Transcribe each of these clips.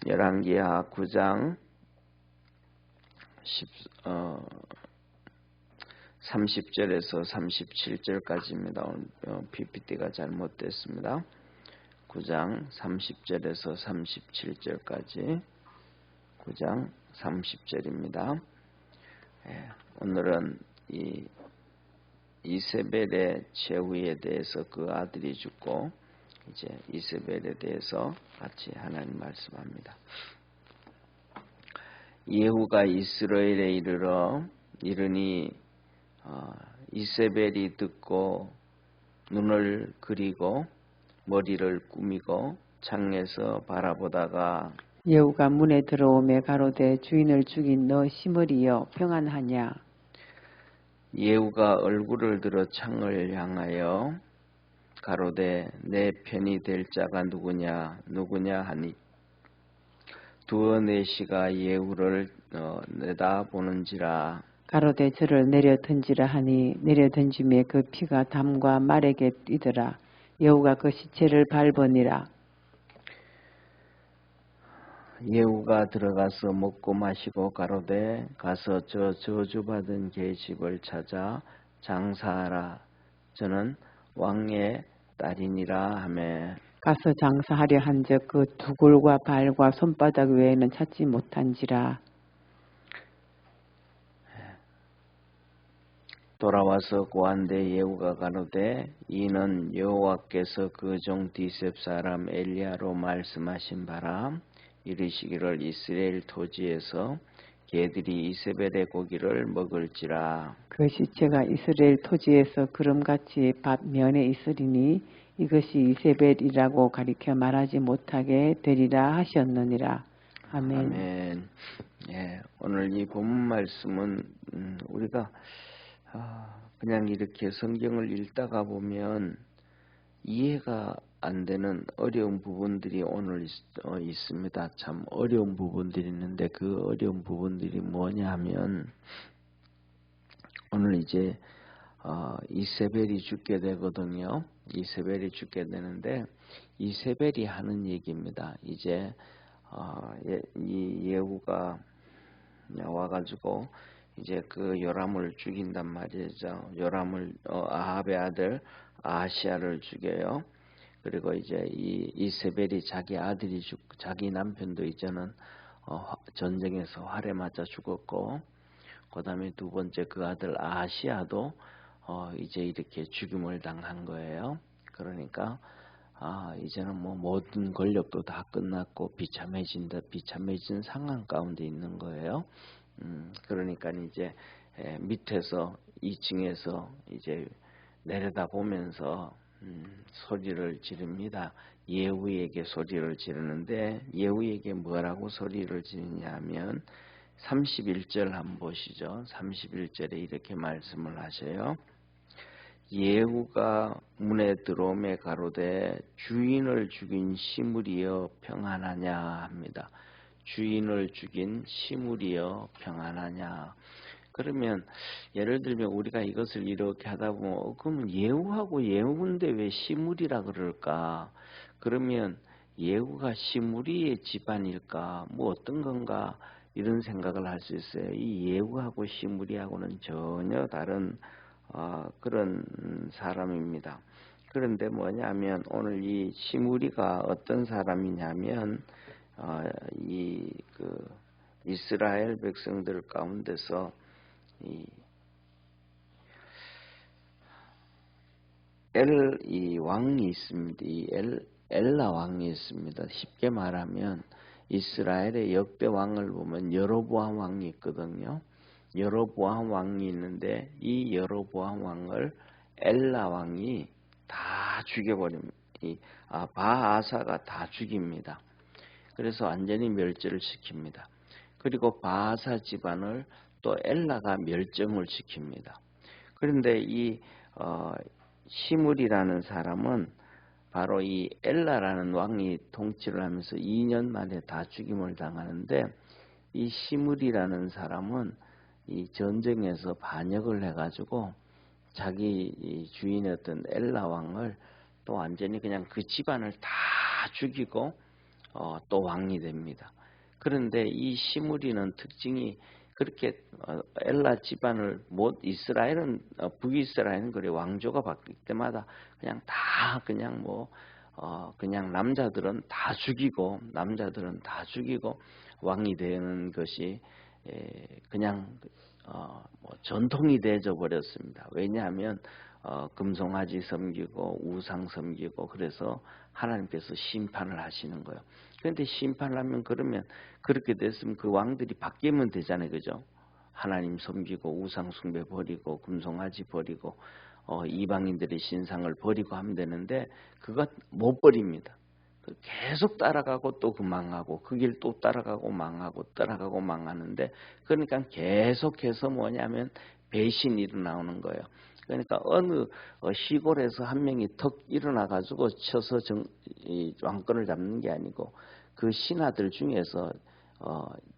열왕기하 9장 30절에서 37절까지입니다. 오늘 PPT가 잘못됐습니다. 9장 30절에서 37절까지 9장 30절입니다. 오늘은 이 이세벨의 최후에 대해서 그 아들이 죽고 이제 이세벨에 대해서 같이 하나님 말씀합니다. 예후가 이스라엘에 이르니 이세벨이 듣고 눈을 그리고 머리를 꾸미고 창에서 바라보다가 예후가 문에 들어오매 가로되 주인을 죽인 너 시므리여 평안하냐. 예후가 얼굴을 들어 창을 향하여 가로되 내 편이 될 자가 누구냐 하니 두어 내시가 예후를 내다보는지라. 가로되 저를 내려 던지라 하니 내려 던짐에 그 피가 담과 말에게 뛰더라. 예후가 그 시체를 밟으니라. 예후가 들어가서 먹고 마시고 가로되 가서 저 저주받은 계집을 찾아 장사하라. 저는 왕의 딸이니라 하매 가서 장사하려 한즉 그 두골과 발과 손바닥 외에는 찾지 못한지라. 돌아와서 고한데 예후가 가로되 이는 여호와께서 그 종 디셉 사람 엘리야로 말씀하신 바라. 이르시기를 이스라엘 토지에서 개들이 이세벨의 고기를 먹을지라. 그 시체가 이스라엘 토지에서 구름같이 밭 면에 있으리니 이것이 이세벨이라고 가리켜 말하지 못하게 되리라 하셨느니라. 아멘. 아멘. 오늘 이 본문 말씀은 우리가 그냥 이렇게 성경을 읽다가 보면 이해가 안 되는 어려운 부분들이 오늘 있습니다. 참 어려운 부분들이 있는데 그 어려운 부분들이 뭐냐 하면 오늘 이제 이세벨이 죽게 되거든요. 이세벨이 죽게 되는데 이세벨이 하는 얘기입니다. 이제 이 예후가 와가지고 이제 그 요람을 죽인단 말이죠. 요람을 아합의 아들 아하시야를 죽여요. 그리고 이제 이 이세벨이 자기 아들이 자기 남편도 이제는 전쟁에서 활에 맞아 죽었고, 그다음에 두 번째 그 아들 아하시야도 이제 이렇게 죽임을 당한 거예요. 그러니까 이제는 뭐 모든 권력도 다 끝났고 비참해진 상황 가운데 있는 거예요. 그러니까 이제 밑에서 2층에서 이제 내려다 보면서 소리를 지릅니다. 예후에게 소리를 지르는데 예후에게 뭐라고 소리를 지르냐면 31절 한번 보시죠. 31절에 이렇게 말씀을 하셔요. 예후가 문에 들어오매 가로되 주인을 죽인 시므리여 평안하냐 합니다. 주인을 죽인 시므리여 평안하냐. 그러면 예를 들면 우리가 이것을 이렇게 하다 보면 그러면 예후하고 예후인데 왜 시므리라 그럴까? 그러면 예후가 시므리의 집안일까? 뭐 어떤 건가? 이런 생각을 할 수 있어요. 이 예후하고 시므리하고는 전혀 다른 그런 사람입니다. 그런데 뭐냐면 오늘 이 시므리가 어떤 사람이냐면 이스라엘 백성들 가운데서 이 왕이 있습니다. 이 엘라 왕이 있습니다. 쉽게 말하면 이스라엘의 역대 왕을 보면 여로보암 왕이 있거든요. 여로보암 왕이 있는데 이 여로보암 왕을 엘라 왕이 다 죽여버립니다. 바아사가 다 죽입니다. 그래서 완전히 멸절을 시킵니다. 그리고 바아사 집안을 또 엘라가 멸정을 시킵니다. 그런데 이 시므리라는 사람은 바로 이 엘라라는 왕이 통치를 하면서 2년 만에 다 죽임을 당하는데 이 시므리라는 사람은 이 전쟁에서 반역을 해가지고 자기 주인이었던 엘라 왕을 또 완전히 그냥 그 집안을 다 죽이고 또 왕이 됩니다. 그런데 이 시므리는 특징이 그렇게 엘라 집안을 이스라엘은 북이스라엘은 그래 왕조가 바뀔 때마다 그냥 다 그냥 그냥 남자들은 다 죽이고 왕이 되는 것이 그냥 전통이 되어 버렸습니다. 왜냐하면 금송아지 섬기고 우상 섬기고 그래서 하나님께서 심판을 하시는 거예요. 그런데 심판을 하면 그러면 그렇게 됐으면 그 왕들이 바뀌면 되잖아요, 그죠? 하나님 섬기고 우상 숭배 버리고 금송아지 버리고 이방인들의 신상을 버리고 하면 되는데 그것 못 버립니다. 계속 따라가고 또 망하고 그 길 또 따라가고 망하는데 그러니까 계속해서 뭐냐면 배신이 일어나오는 거예요. 그러니까 어느 시골에서 한 명이 턱 일어나 가지고 쳐서 왕권을 잡는 게 아니고 그 신하들 중에서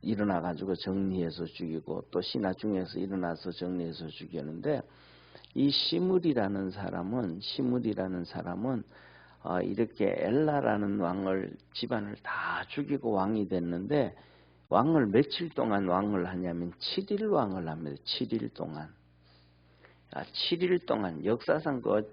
일어나 가지고 정리해서 죽이고 또 신하 중에서 일어나서 정리해서 죽이는데 이 시므리라는 사람은 이렇게 엘라라는 집안을 다 죽이고 왕이 됐는데 왕을 며칠 동안 왕을 하냐면 7일 왕을 합니다. 7일 동안. 7일 동안 역사상 거의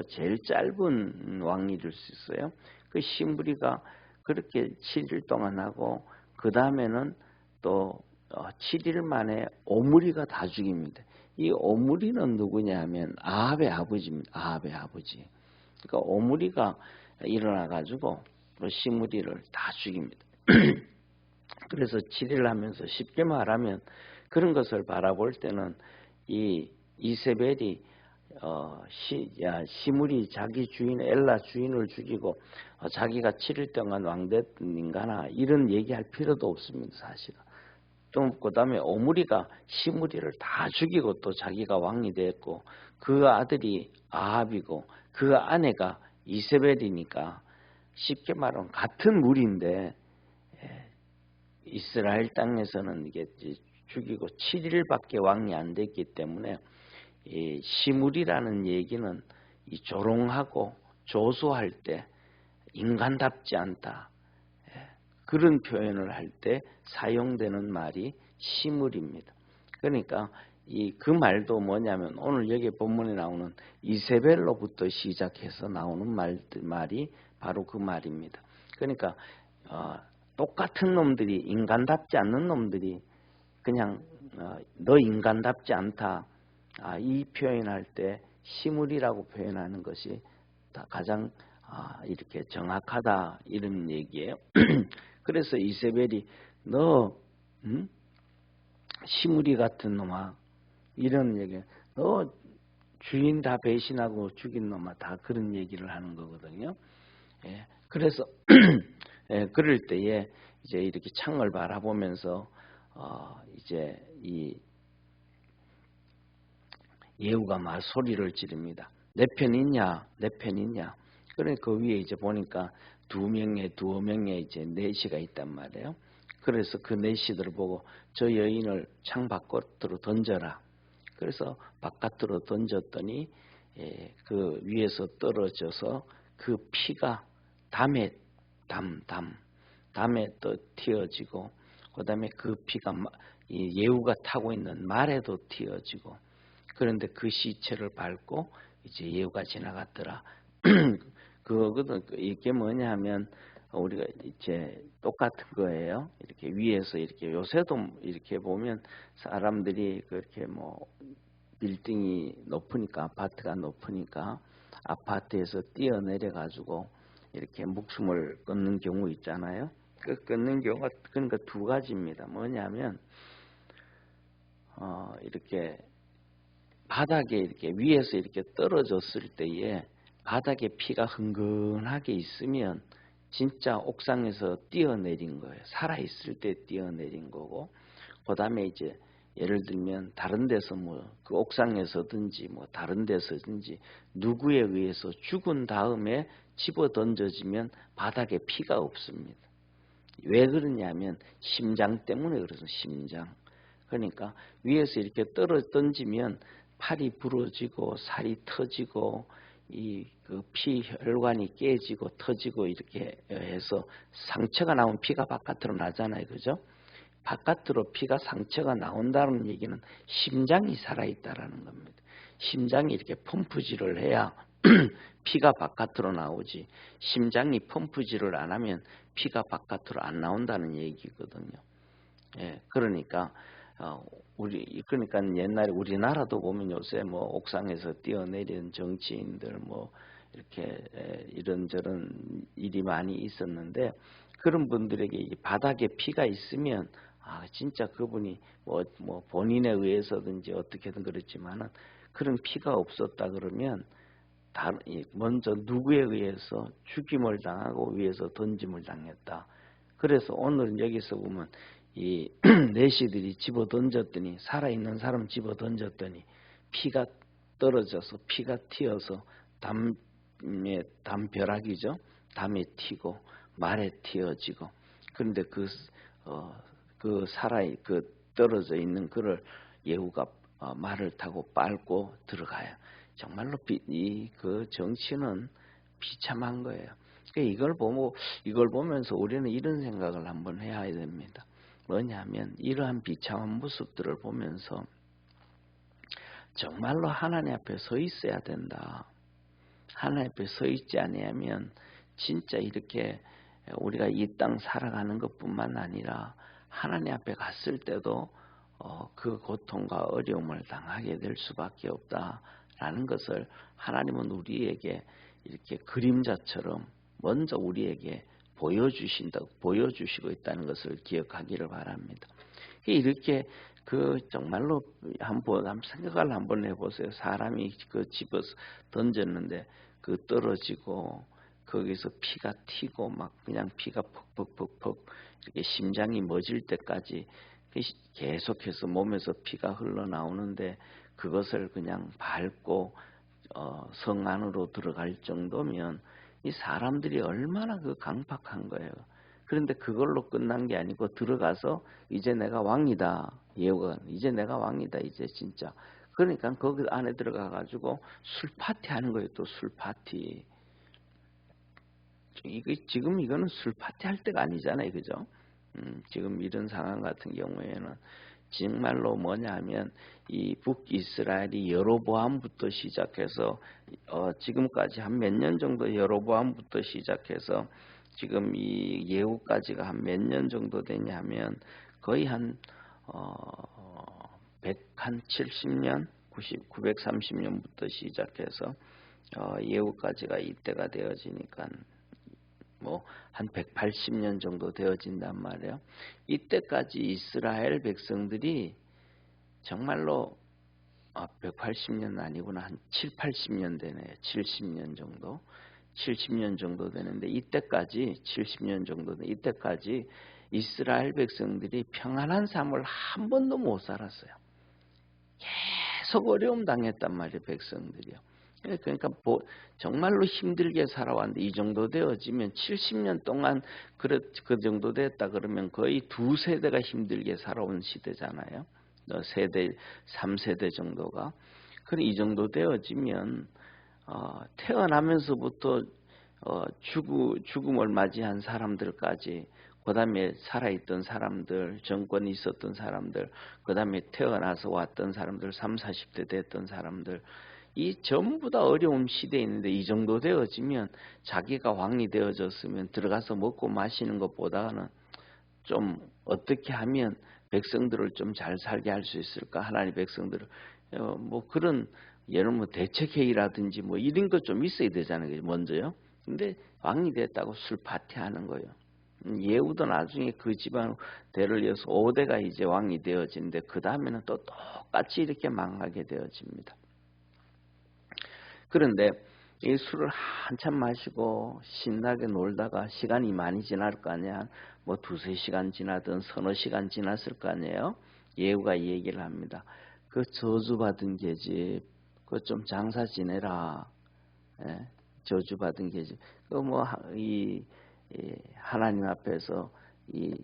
제일 짧은 왕일일 수 있어요. 그 시므리가 그렇게 7일 동안 하고 그 다음에는 또 7일 만에 오므리가 다 죽입니다. 이 오므리는 누구냐 하면 아합의 아버지입니다. 아합의 아버지. 그러니까 오므리가 일어나 가지고 시므리를 다 죽입니다. 그래서 7일 하면서 쉽게 말하면 그런 것을 바라볼 때는 이 이세벨이 시므리 자기 주인 엘라 주인을 죽이고 자기가 7일 동안 왕됐는가나 이런 얘기할 필요도 없습니다. 사실은. 또 그다음에 오므리가 시므리를 다 죽이고 또 자기가 왕이 됐고 그 아들이 아합이고 그 아내가 이세벨이니까 쉽게 말하면 같은 무리인데 이스라엘 땅에서는 이게 죽이고 7일밖에 왕이 안 됐기 때문에 이 시므리라는 얘기는 이 조롱하고 조소할 때 인간답지 않다 그런 표현을 할 때 사용되는 말이 시므리입니다. 그러니까 그 말도 뭐냐면 오늘 여기 본문에 나오는 이세벨로부터 시작해서 나오는 말이 바로 그 말입니다. 그러니까 똑같은 놈들이 인간답지 않는 놈들이 그냥 너 인간답지 않다 이 표현할 때 시므리라고 표현하는 것이 가장 이렇게 정확하다 이런 얘기예요. 그래서 이세벨이 너 시므리 같은 놈아 이런 얘기 너 주인 다 배신하고 죽인 놈아 다 그런 얘기를 하는 거거든요. 그래서 그럴 때에 이제 이렇게 창을 바라보면서 이제 이 예후가 막 소리를 지릅니다. 내 편이냐, 내 편이냐. 그러니까 그 위에 이제 보니까 두어 명의 이제 내시가 있단 말이에요. 그래서 그 내시들을 보고 저 여인을 창 바깥으로 던져라. 그래서 바깥으로 던졌더니 그 위에서 떨어져서 그 피가 담에 또 튀어지고 그다음에 그 피가 예후가 타고 있는 말에도 튀어지고 그런데 그 시체를 밟고 이제 예후가 지나갔더라. 그거거든. 이게 뭐냐면 우리가 이제 똑같은 거예요. 이렇게 위에서 이렇게 요새도 이렇게 보면 사람들이 그렇게 빌딩이 높으니까 아파트가 높으니까 아파트에서 뛰어내려 가지고 이렇게 목숨을 끊는 경우 있잖아요. 그 끊는 경우가 그러니까 두 가지입니다. 뭐냐면 이렇게 바닥에 이렇게 위에서 이렇게 떨어졌을 때에 바닥에 피가 흥건하게 있으면 진짜 옥상에서 뛰어내린 거예요. 살아있을 때 뛰어내린 거고 그 다음에 이제 예를 들면 다른 데서 그 옥상에서든지 다른 데서든지 누구에 의해서 죽은 다음에 집어 던져지면 바닥에 피가 없습니다. 왜 그러냐면 심장 때문에 그래서 심장. 그러니까 위에서 이렇게 떨어 던지면 팔이 부러지고 살이 터지고 그 피혈관이 깨지고 터지고 이렇게 해서 상처가 나오면 피가 바깥으로 나잖아요. 그죠? 바깥으로 피가 상처가 나온다는 얘기는 심장이 살아있다라는 겁니다. 심장이 이렇게 펌프질을 해야 피가 바깥으로 나오지, 심장이 펌프질을 안 하면 피가 바깥으로 안 나온다는 얘기거든요. 예, 그러니까 그러니까 옛날에 우리나라도 보면 요새 뭐 옥상에서 뛰어내린 정치인들 뭐 이렇게 이런저런 일이 많이 있었는데, 그런 분들에게 이 바닥에 피가 있으면 진짜 그분이 뭐 본인에 의해서든지 어떻게든 그렇지만은 그런 피가 없었다 그러면 먼저 누구에 의해서 죽임을 당하고 위에서 던짐을 당했다. 그래서 오늘은 여기서 보면 이 내시들이 집어 던졌더니, 살아있는 사람 집어 던졌더니 피가 떨어져서 피가 튀어서 담벼락이죠. 담에 튀고 말에 튀어지고, 그런데 그 떨어져 있는 그를 예후가 말을 타고 빨고 들어가요. 정말로 그 정치는 비참한 거예요. 이걸 보면서 우리는 이런 생각을 한번 해야 됩니다. 뭐냐면 이러한 비참한 모습들을 보면서 정말로 하나님 앞에 서 있어야 된다. 하나님 앞에 서 있지 아니하면 진짜 이렇게 우리가 이 땅 살아가는 것뿐만 아니라 하나님 앞에 갔을 때도 그 고통과 어려움을 당하게 될 수밖에 없다라는 것을 하나님은 우리에게 이렇게 그림자처럼 먼저 우리에게 보여주시고 있다는 것을 기억하기를 바랍니다. 이렇게 정말로 한번 생각을 한번 해보세요. 사람이 집어서 던졌는데 떨어지고 거기서 피가 튀고 막 그냥 피가 퍽퍽퍽퍽 이렇게 심장이 멎을 때까지 계속해서 몸에서 피가 흘러나오는데, 그것을 그냥 밟고 성 안으로 들어갈 정도면 이 사람들이 얼마나 강팍한 거예요. 그런데 그걸로 끝난 게 아니고 들어가서 이제 내가 왕이다. 예후가 이제 내가 왕이다. 이제 진짜. 그러니까 거기 안에 들어가 가지고 술 파티 하는 거예요. 또 술 파티. 지금 이거는 술 파티 할 때가 아니잖아요. 그죠? 지금 이런 상황 같은 경우에는 정말로 뭐냐면 이 북이스라엘이 여로보암부터 시작해서 지금까지 한 몇 년 정도, 여로보암부터 시작해서 지금 이 예후까지가 한 몇 년 정도 되냐면 거의 한 170년, 930년부터 시작해서 예후까지가 이때가 되어지니까 뭐 한 180년 정도 되어진단 말이에요. 이때까지 이스라엘 백성들이 정말로 180년 아니구나, 한 7, 80년 되네요. 70년 정도. 70년 정도 되는데 이때까지 70년 정도 돼. 이때까지 이스라엘 백성들이 평안한 삶을 한 번도 못 살았어요. 계속 어려움 당했단 말이에요, 백성들이요. 그러니까 정말로 힘들게 살아왔는데 이 정도 되어지면 70년 동안 그 정도 됐다 그러면 거의 두 세대가 힘들게 살아온 시대잖아요. 세대, 3세대 정도가. 그럼 이 정도 되어지면 태어나면서부터 죽음을 맞이한 사람들까지, 그 다음에 살아있던 사람들, 정권이 있었던 사람들, 그 다음에 태어나서 왔던 사람들, 30, 40대 됐던 사람들, 이 전부 다 어려운 시대에 있는데 이 정도 되어지면 자기가 왕이 되어졌으면 들어가서 먹고 마시는 것보다는 좀 어떻게 하면 백성들을 좀 잘 살게 할 수 있을까? 하나님 백성들을 뭐 그런 예를 뭐 대책회의라든지 뭐 이런 것 좀 있어야 되잖아요. 먼저요. 근데 왕이 됐다고 술 파티하는 거예요. 예후도 나중에 그 집안 대를 이어서 5대가 이제 왕이 되어지는데 그 다음에는 또 똑같이 이렇게 망하게 되어집니다. 그런데 이 술을 한참 마시고 신나게 놀다가 시간이 많이 지날 거 아니야. 뭐 2-3시간 지나든 서너 시간 지났을 거 아니에요. 예후가 이 얘기를 합니다. 그 저주받은 계집, 그거 좀 장사 지내라. 예? 저주받은 계집. 하나님 앞에서 이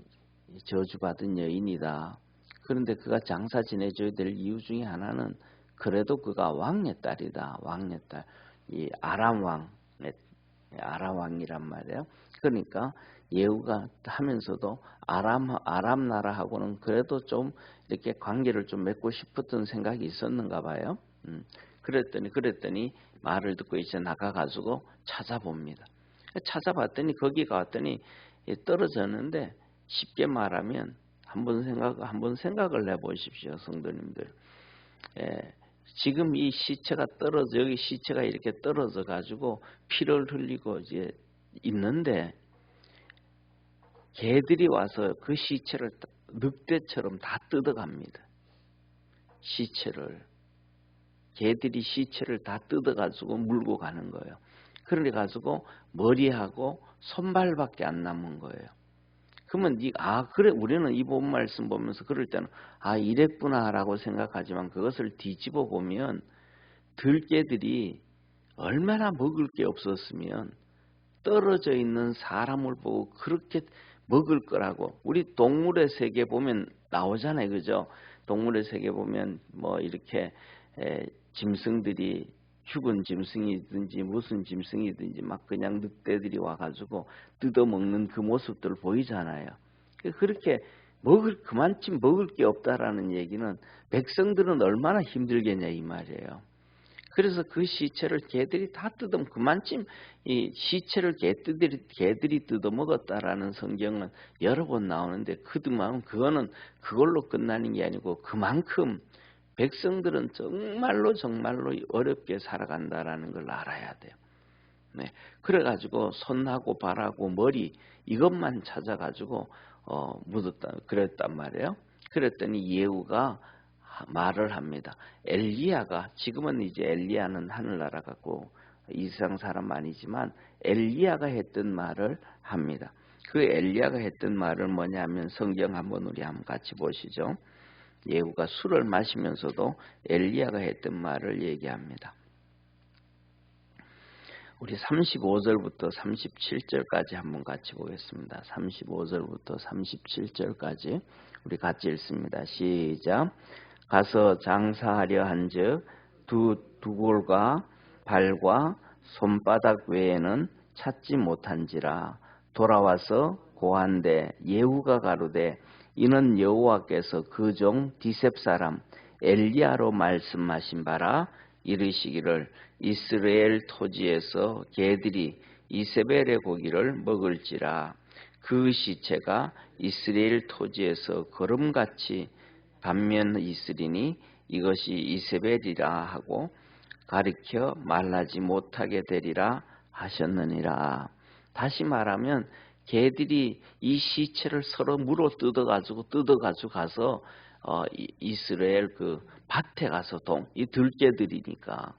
저주받은 여인이다. 그런데 그가 장사 지내줘야 될 이유 중에 하나는 그래도 그가 왕의 딸이다. 왕의 딸. 이 아람 왕이란 말이에요. 그러니까 예후가 하면서도 아람 나라하고는 그래도 좀 이렇게 관계를 좀 맺고 싶었던 생각이 있었는가 봐요. 그랬더니 말을 듣고 이제 나가가지고 찾아봅니다. 찾아봤더니 거기 갔더니 떨어졌는데 쉽게 말하면 한번 생각을 해보십시오, 성도님들. 지금 이 시체가 여기 시체가 이렇게 떨어져 가지고 피를 흘리고 이제 있는데 개들이 와서 그 시체를 늑대처럼 다 뜯어갑니다. 개들이 시체를 다 뜯어가지고 물고 가는 거예요. 그래 가지고 머리하고 손발밖에 안 남은 거예요. 그러면 그래 우리는 이 본 말씀 보면서 그럴 때는 이랬구나라고 생각하지만 그것을 뒤집어 보면 들개들이 얼마나 먹을 게 없었으면 떨어져 있는 사람을 보고 그렇게 먹을 거라고. 우리 동물의 세계 보면 나오잖아요, 그죠? 동물의 세계 보면 뭐 이렇게 짐승들이 죽은 짐승이든지 무슨 짐승이든지 막 그냥 늑대들이 와가지고 뜯어먹는 그 모습들 보이잖아요. 그렇게 그만큼 먹을 게 없다라는 얘기는 백성들은 얼마나 힘들겠냐 이 말이에요. 그래서 그 시체를 개들이 다 그만큼 이 시체를 개들이 뜯어먹었다라는 성경은 여러 번 나오는데 그거는 그걸로 끝나는 게 아니고 그만큼 백성들은 정말로 어렵게 살아간다라는 걸 알아야 돼요. 네. 그래가지고 손하고 발하고 머리 이것만 찾아가지고 그랬단 말이에요. 그랬더니 예후가 말을 합니다. 지금은 이제 엘리야는 하늘나라 같고 이 세상 사람 아니지만 엘리야가 했던 말을 합니다. 그 엘리야가 했던 말은 뭐냐면 성경 한번 우리 한번 같이 보시죠. 예후가 술을 마시면서도 엘리야가 했던 말을 얘기합니다. 우리 35절부터 37절까지 한번 같이 보겠습니다. 35절부터 37절까지 우리 같이 읽습니다. 시작. 가서 장사하려 한즉 두 골과 발과 손바닥 외에는 찾지 못한지라. 돌아와서 고한데 예후가 가로되 이는 여호와께서 그 종 디셉 사람 엘리야로 말씀하신 바라. 이르시기를 이스라엘 토지에서 개들이 이세벨의 고기를 먹을지라. 그 시체가 이스라엘 토지에서 거름같이 반면 있으리니 이것이 이세벨이라 하고 가리켜 말하지 못하게 되리라 하셨느니라. 다시 말하면 개들이 이 시체를 서로 물어 뜯어가지고 가서 이스라엘 그 밭에 가서 이 들개들이니까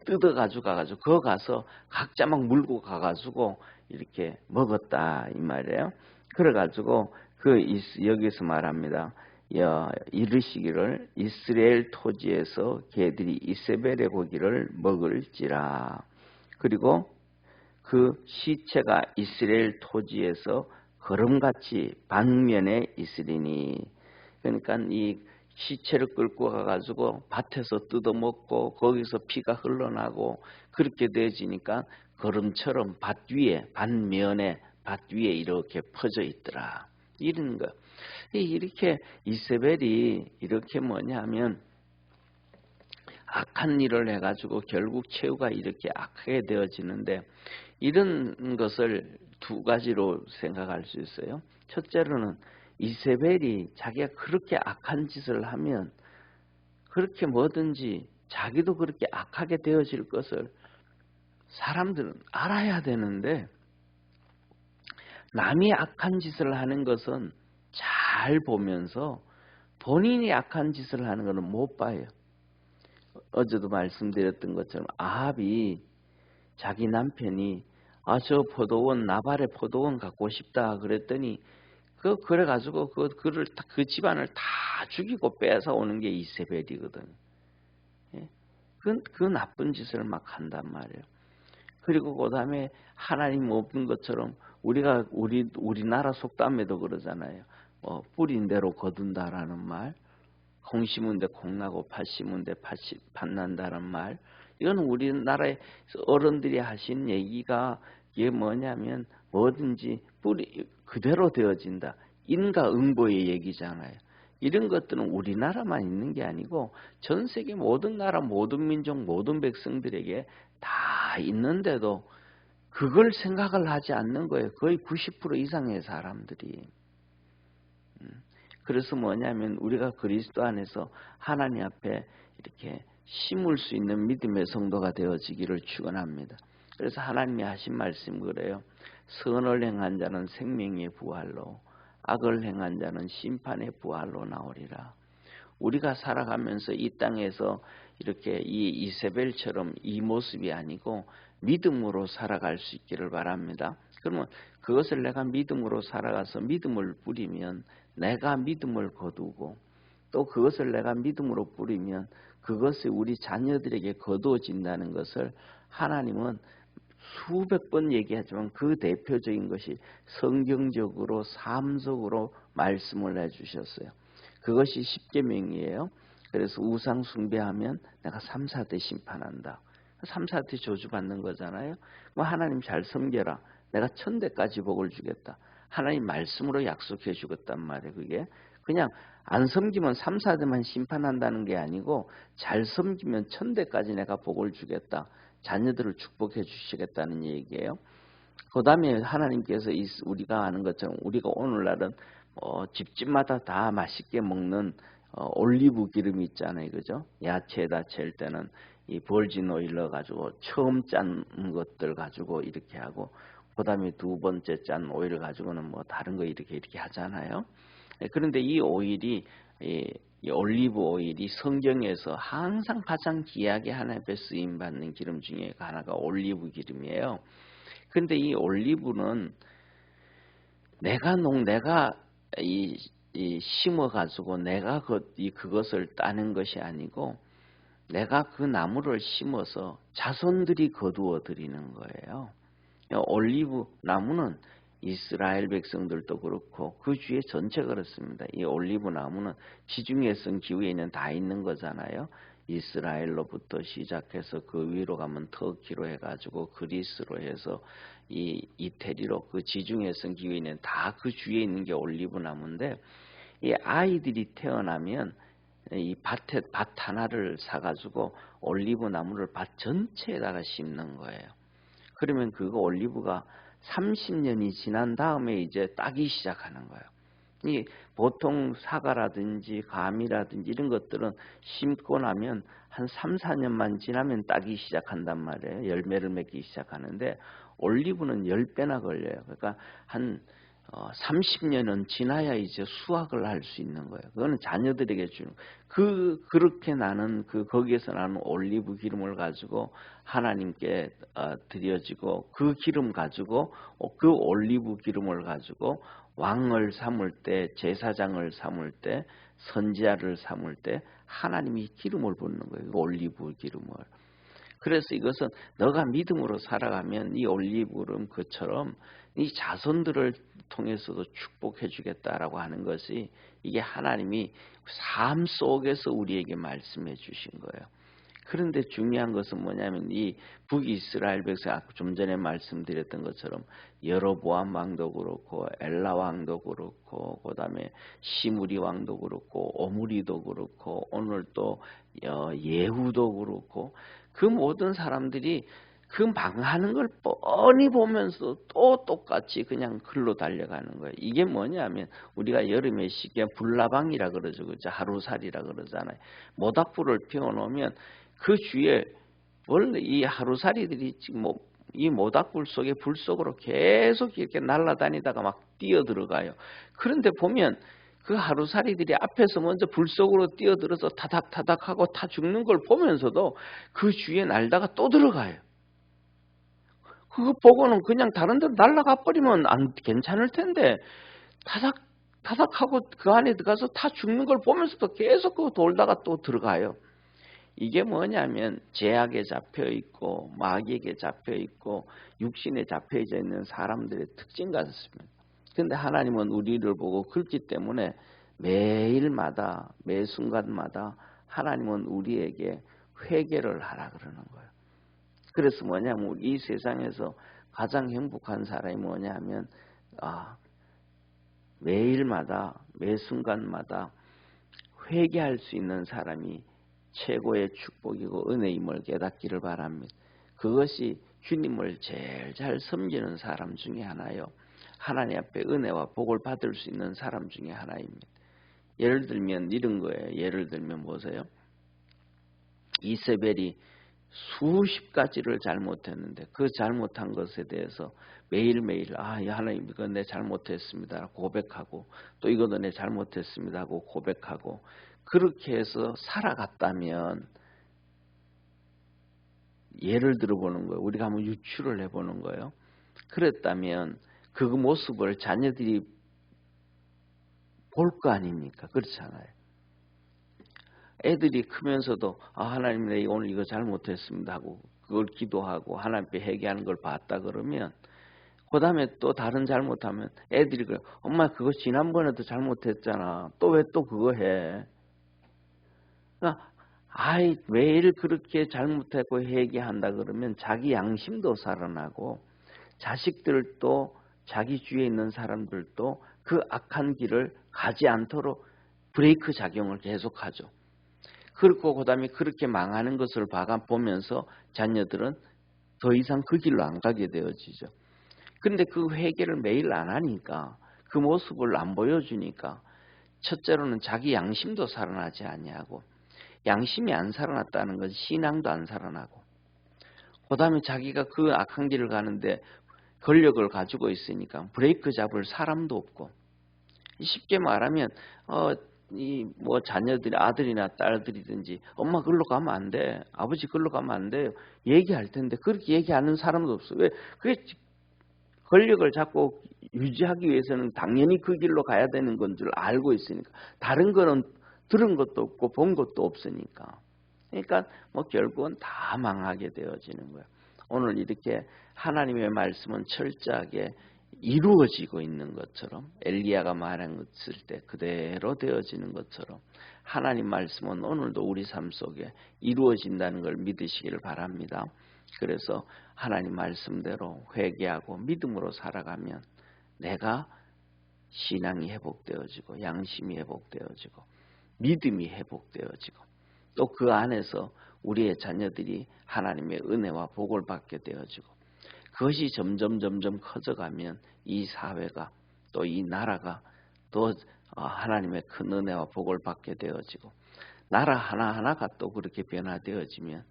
뜯어가지고 그거 가서 각자 막 물고 가가지고 이렇게 먹었다 이 말이에요. 그래가지고 여기서 말합니다. 이르시기를 이스라엘 토지에서 개들이 이세벨의 고기를 먹을지라. 그리고 그 시체가 이스라엘 토지에서 거름같이 방면에 있으리니. 그러니까 이 시체를 끌고 가가지고 밭에서 뜯어먹고 거기서 피가 흘러나고 그렇게 되어지니까 거름처럼 반면에 밭 위에 이렇게 퍼져 있더라. 이런 거. 이렇게 이세벨이 이렇게 뭐냐면 악한 일을 해가지고 결국 최후가 이렇게 악하게 되어지는데 이런 것을 두 가지로 생각할 수 있어요. 첫째로는 이세벨이 자기가 그렇게 악한 짓을 하면 그렇게 뭐든지 자기도 그렇게 악하게 되어질 것을 사람들은 알아야 되는데 남이 악한 짓을 하는 것은 잘 보면서 본인이 악한 짓을 하는 것은 못 봐요. 어제도 말씀드렸던 것처럼 아합이 자기 남편이 저 포도원 나발의 포도원 갖고 싶다 그랬더니 그래가지고 그 집안을 다 죽이고 뺏어 오는 게 이세벨이거든. 그 나쁜 짓을 막 한단 말이에요. 그리고 그다음에 하나님 없는 것처럼 우리나라 속담에도 그러잖아요. 뿌린 대로 거둔다라는 말, 콩 심은 데 콩 나고 팥 심은 데 팥 난다는 말. 이건 우리나라의 어른들이 하신 얘기가 이게 뭐냐면 뭐든지 뿌리 그대로 되어진다. 인과응보의 얘기잖아요. 이런 것들은 우리나라만 있는 게 아니고 전 세계 모든 나라, 모든 민족, 모든 백성들에게 다 있는데도 그걸 생각을 하지 않는 거예요. 거의 90% 이상의 사람들이. 그래서 뭐냐면 우리가 그리스도 안에서 하나님 앞에 이렇게 심을 수 있는 믿음의 성도가 되어지기를 축원합니다. 그래서 하나님이 하신 말씀 그래요. 선을 행한 자는 생명의 부활로, 악을 행한 자는 심판의 부활로 나오리라. 우리가 살아가면서 이 땅에서 이렇게 이 이세벨처럼 이 모습이 아니고 믿음으로 살아갈 수 있기를 바랍니다. 그러면 그것을 내가 믿음으로 살아가서 믿음을 뿌리면 내가 믿음을 거두고 또 그것을 내가 믿음으로 뿌리면 그것이 우리 자녀들에게 거두어진다는 것을 하나님은 수백 번 얘기하지만 그 대표적인 것이 성경적으로 삶속으로 말씀을 해주셨어요. 그것이 십계명이에요. 그래서 우상 숭배하면 내가 3, 4대 심판한다. 3, 4대 저주받는 거잖아요. 뭐 하나님 잘 섬겨라. 내가 1000대까지 복을 주겠다. 하나님 말씀으로 약속해 주겠단 말이에요. 그게 그냥 안 섬기면 3, 4대만 심판한다는 게 아니고 잘 섬기면 1000대까지 내가 복을 주겠다. 자녀들을 축복해 주시겠다는 얘기예요. 그 다음에 하나님께서 우리가 아는 것처럼 우리가 오늘날은 집집마다 다 맛있게 먹는 올리브 기름이 있잖아요. 그죠? 야채에다 칠 때는 이 벌진 오일 넣어가지고 처음 짠 것들 가지고 이렇게 하고 그 다음에 두 번째 짠 오일 가지고는 뭐 다른 거 이렇게 하잖아요. 그런데 이 오일이 이 올리브 오일이 성경에서 항상 가장 귀하게 하나님 앞에 쓰임받는 기름 중에 하나가 올리브 기름이에요. 그런데 이 올리브는 내가 심어가지고 내가 그것을 따는 것이 아니고 내가 그 나무를 심어서 자손들이 거두어 드리는 거예요. 올리브 나무는 이스라엘 백성들도 그렇고 그 주위에 전체 그렇습니다. 이 올리브 나무는 지중해성 기후에는 다 있는 거잖아요. 이스라엘로부터 시작해서 그 위로 가면 터키로 해가지고 그리스로 해서 이 이태리로 그 지중해성 기후에는 다 그 주위에 있는 게 올리브 나무인데 이 아이들이 태어나면 이 밭 하나를 사가지고 올리브 나무를 밭 전체에다가 심는 거예요. 그러면 그거 올리브가 30년이 지난 다음에 이제 따기 시작하는 거예요. 이 보통 사과라든지 감이라든지 이런 것들은 심고 나면 한 3, 4년만 지나면 따기 시작한단 말이에요. 열매를 맺기 시작하는데 올리브는 10배나 걸려요. 그러니까 한 30년은 지나야 이제 수확을 할 수 있는 거예요. 그거는 자녀들에게 주는 그렇게 나는 거기에서 나는 올리브 기름을 가지고 하나님께 드려지고 그 기름 가지고 그 올리브 기름을 가지고 왕을 삼을 때 제사장을 삼을 때 선지자를 삼을 때 하나님이 기름을 붓는 거예요. 올리브 기름을. 그래서 이것은 너가 믿음으로 살아가면 이 올리브름 그처럼 이 자손들을 통해서도 축복해 주겠다라고 하는 것이 이게 하나님이 삶 속에서 우리에게 말씀해 주신 거예요. 그런데 중요한 것은 뭐냐면 이 북이스라엘 백성 아까 좀 전에 말씀드렸던 것처럼 여로보암 왕도 그렇고 엘라 왕도 그렇고 그다음에 시므리 왕도 그렇고 오므리도 그렇고 오늘 또 예후도 그렇고 그 모든 사람들이 그 망하는 걸 뻔히 보면서 또 똑같이 그냥 글로 달려가는 거예요. 이게 뭐냐면 우리가 여름에 쉽게 불나방이라 그러죠. 그죠? 하루살이라 그러잖아요. 모닥불을 피워놓으면 그 주위에 원래 이 하루살이들이 지금 이 모닥불 속에 불 속으로 계속 이렇게 날아다니다가 막 뛰어들어가요. 그런데 보면 그 하루살이들이 앞에서 먼저 불 속으로 뛰어들어서 타닥타닥하고 타 죽는 걸 보면서도 그 주위에 날다가 또 들어가요. 그거 보고는 그냥 다른 데로 날아가 버리면 안 괜찮을 텐데 타닥타닥하고 그 안에 들어가서 타 죽는 걸 보면서도 계속 그 돌다가 또 들어가요. 이게 뭐냐면 제약에 잡혀 있고 마귀에게 잡혀 있고 육신에 잡혀 있는 사람들의 특징 같습니다. 그런데 하나님은 우리를 보고 그렇기 때문에 매일마다 매 순간마다 하나님은 우리에게 회개를 하라 그러는 거예요. 그래서 뭐냐면 이 세상에서 가장 행복한 사람이 뭐냐면 매일마다 매 순간마다 회개할 수 있는 사람이 최고의 축복이고 은혜임을 깨닫기를 바랍니다. 그것이 주님을 제일 잘 섬기는 사람 중에 하나요. 하나님 앞에 은혜와 복을 받을 수 있는 사람 중에 하나입니다. 예를 들면 이런 거예요. 예를 들면 보세요. 이세벨이 수십 가지를 잘못했는데 그 잘못한 것에 대해서 매일매일 하나님 이거 내 잘못했습니다 고백하고 또 이것도 내 잘못했습니다 하고 고백하고 그렇게 해서 살아갔다면 예를 들어보는 거예요. 우리가 한번 유추를 해보는 거예요. 그랬다면 그 모습을 자녀들이 볼 거 아닙니까? 그렇잖아요. 애들이 크면서도 하나님 내 오늘 이거 잘못했습니다 하고 그걸 기도하고 하나님께 회개하는 걸 봤다 그러면 그 다음에 또 다른 잘못하면 애들이 그래 엄마 그거 지난번에도 잘못했잖아 또 왜 또 그거 해? 그러니까 매일 그렇게 잘못하고 회개한다 그러면 자기 양심도 살아나고 자식들도 자기 주위에 있는 사람들도 그 악한 길을 가지 않도록 브레이크 작용을 계속하죠. 그렇고 그 다음에 그렇게 망하는 것을 보면서 자녀들은 더 이상 그 길로 안 가게 되어지죠. 그런데 그 회개를 매일 안 하니까 그 모습을 안 보여주니까 첫째로는 자기 양심도 살아나지 아니하고 양심이 안 살아났다는 건 신앙도 안 살아나고 그 다음에 자기가 그 악한 길을 가는데 권력을 가지고 있으니까 브레이크 잡을 사람도 없고 쉽게 말하면 자녀들이 아들이나 딸들이든지 엄마 그걸로 가면 안 돼. 아버지 그걸로 가면 안 돼요. 얘기할 텐데 그렇게 얘기하는 사람도 없어. 왜? 그게 권력을 잡고 유지하기 위해서는 당연히 그 길로 가야 되는 건 줄 알고 있으니까. 다른 거는 들은 것도 없고 본 것도 없으니까. 그러니까 결국은 다 망하게 되어지는 거예요. 오늘 이렇게 하나님의 말씀은 철저하게 이루어지고 있는 것처럼 엘리야가 말한 것을 때 그대로 되어지는 것처럼 하나님 말씀은 오늘도 우리 삶 속에 이루어진다는 걸 믿으시기를 바랍니다. 그래서 하나님 말씀대로 회개하고 믿음으로 살아가면 내가 신앙이 회복되어지고 양심이 회복되어지고 믿음이 회복되어지고 또 그 안에서 우리의 자녀들이 하나님의 은혜와 복을 받게 되어지고 그것이 점점 커져가면 이 사회가 또 이 나라가 또 하나님의 큰 은혜와 복을 받게 되어지고 나라 하나하나가 또 그렇게 변화되어지면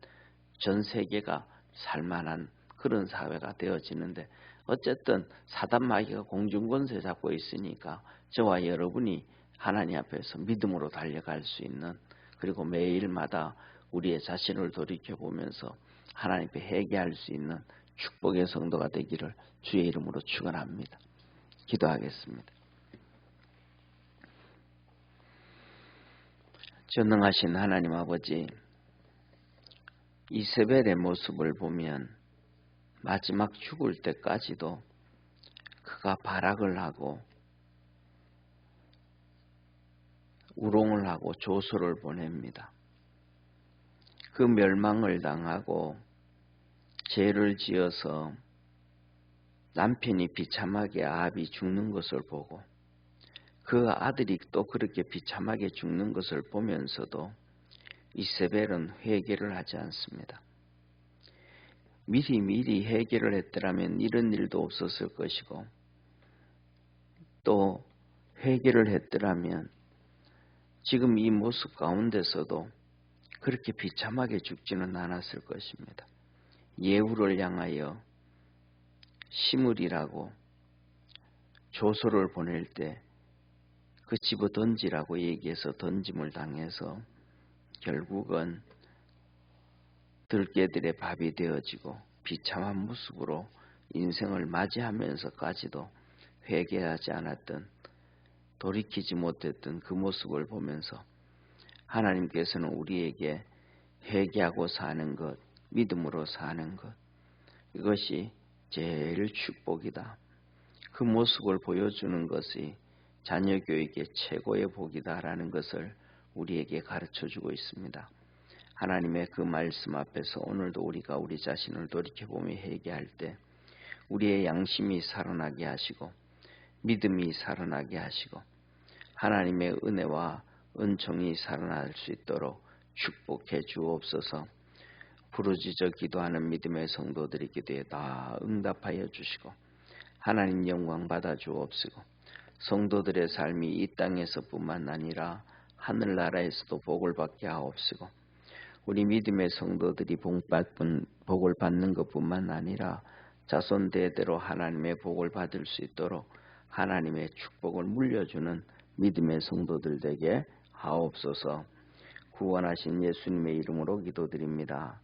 전 세계가 살만한 그런 사회가 되어지는데 어쨌든 사단 마귀가 공중권세 잡고 있으니까 저와 여러분이 하나님 앞에서 믿음으로 달려갈 수 있는 그리고 매일마다 우리의 자신을 돌이켜보면서 하나님께 회개할 수 있는 축복의 성도가 되기를 주의 이름으로 축원합니다. 기도하겠습니다. 전능하신 하나님 아버지, 이세벨의 모습을 보면 마지막 죽을 때까지도 그가 발악을 하고 우롱을 하고 조소를 보냅니다. 그 멸망을 당하고 죄를 지어서 남편이 비참하게 아합이 죽는 것을 보고 그 아들이 또 그렇게 비참하게 죽는 것을 보면서도 이세벨은 회개를 하지 않습니다. 미리 회개를 했더라면 이런 일도 없었을 것이고 또 회개를 했더라면 지금 이 모습 가운데서도 그렇게 비참하게 죽지는 않았을 것입니다. 예후를 향하여 시므리라고 조소를 보낼 때 그 집어 던지라고 얘기해서 던짐을 당해서 결국은 들깨들의 밥이 되어지고 비참한 모습으로 인생을 맞이하면서까지도 회개하지 않았던 돌이키지 못했던 그 모습을 보면서 하나님께서는 우리에게 회개하고 사는 것, 믿음으로 사는 것, 이것이 제일 축복이다. 그 모습을 보여주는 것이 자녀교육의 최고의 복이다라는 것을 우리에게 가르쳐주고 있습니다. 하나님의 그 말씀 앞에서 오늘도 우리가 우리 자신을 돌이켜보며 회개할 때 우리의 양심이 살아나게 하시고 믿음이 살아나게 하시고 하나님의 은혜와 은총이 살아날 수 있도록 축복해 주옵소서. 부르짖어 기도하는 믿음의 성도들의 기도에 다 응답하여 주시고 하나님 영광 받아 주옵시고 성도들의 삶이 이 땅에서뿐만 아니라 하늘나라에서도 복을 받게 하옵시고 우리 믿음의 성도들이 복을 받는 것뿐만 아니라 자손 대대로 하나님의 복을 받을 수 있도록 하나님의 축복을 물려주는 믿음의 성도들 되게 하옵소서. 구원하신 예수님의 이름으로 기도드립니다.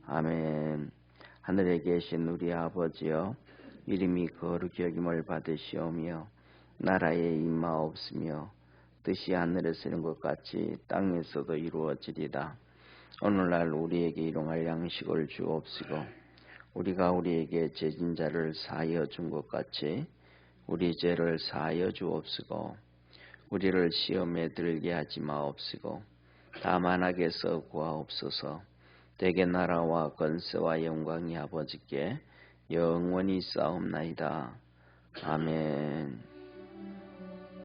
아멘. 하늘에 계신 우리 아버지여, 이름이 거룩히 여김을 받으시오며 나라에 임하옵시며 뜻이 하늘에서 이룬 것 같이 땅에서도 이루어지리다. 오늘날 우리에게 일용할 양식을 주옵시고 우리가 우리에게 죄진 자를 사하여 준 것 같이 우리 죄를 사하여 주옵시고 우리를 시험에 들게 하지 마옵시고 다만 악에서 구하옵소서. 대개 나라와 권세와 영광이 아버지께 영원히 싸움나이다. 아멘.